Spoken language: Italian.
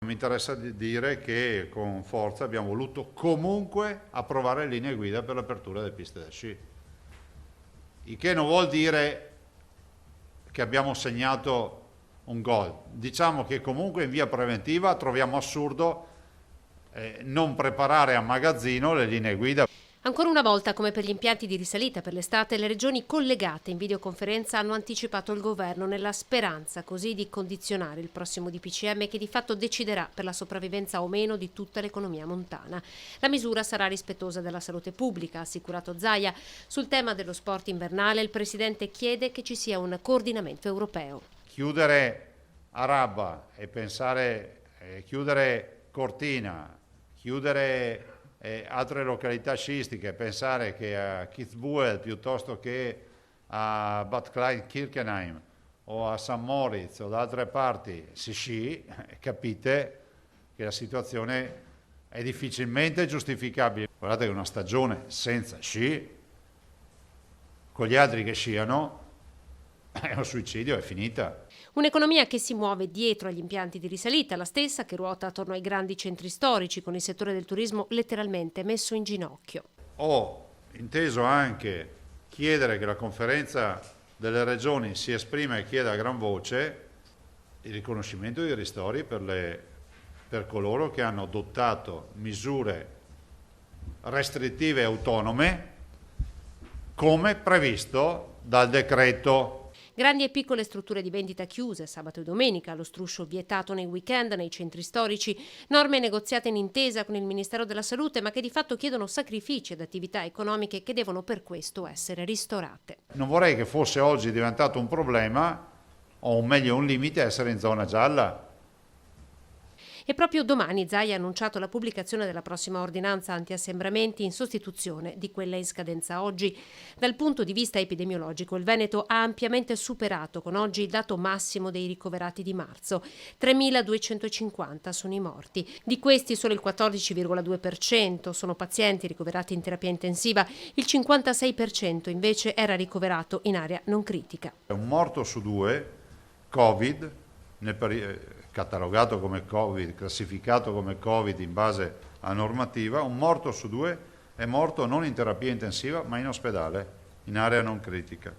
Mi interessa dire che con forza abbiamo voluto comunque approvare le linee guida per l'apertura delle piste da sci. Il che non vuol dire che abbiamo segnato un gol. Diciamo che comunque in via preventiva troviamo assurdo non preparare a magazzino le linee guida. Ancora una volta, come per gli impianti di risalita per l'estate, le regioni collegate in videoconferenza hanno anticipato il governo nella speranza così di condizionare il prossimo DPCM che di fatto deciderà per la sopravvivenza o meno di tutta l'economia montana. La misura sarà rispettosa della salute pubblica, ha assicurato Zaia. Sul tema dello sport invernale il Presidente chiede che ci sia un coordinamento europeo. Chiudere Araba e pensare, chiudere Cortina, chiudere altre località sciistiche, pensare che a Kitzbühel piuttosto che a Bad Klein-Kirchenheim o a St. Moritz o da altre parti si sci, capite che la situazione è difficilmente giustificabile. Guardate che una stagione senza sci, con gli altri che sciano, è un suicidio, è finita. Un'economia che si muove dietro agli impianti di risalita, la stessa che ruota attorno ai grandi centri storici, con il settore del turismo letteralmente messo in ginocchio. Ho inteso anche chiedere che la conferenza delle regioni si esprima e chieda a gran voce il riconoscimento dei ristori per coloro che hanno adottato misure restrittive e autonome come previsto dal decreto. Grandi e piccole strutture di vendita chiuse sabato e domenica, lo struscio vietato nei weekend nei centri storici, norme negoziate in intesa con il Ministero della Salute ma che di fatto chiedono sacrifici ed attività economiche che devono per questo essere ristorate. Non vorrei che fosse oggi diventato un problema, o meglio un limite, essere in zona gialla. E proprio domani Zaia ha annunciato la pubblicazione della prossima ordinanza anti-assembramenti in sostituzione di quella in scadenza oggi. Dal punto di vista epidemiologico il Veneto ha ampiamente superato con oggi il dato massimo dei ricoverati di marzo. 3.250 sono i morti. Di questi solo il 14,2% sono pazienti ricoverati in terapia intensiva, il 56% invece era ricoverato in area non critica. Un morto su due, Covid, catalogato come Covid, classificato come Covid in base alla normativa, un morto su due è morto non in terapia intensiva ma in ospedale, in area non critica.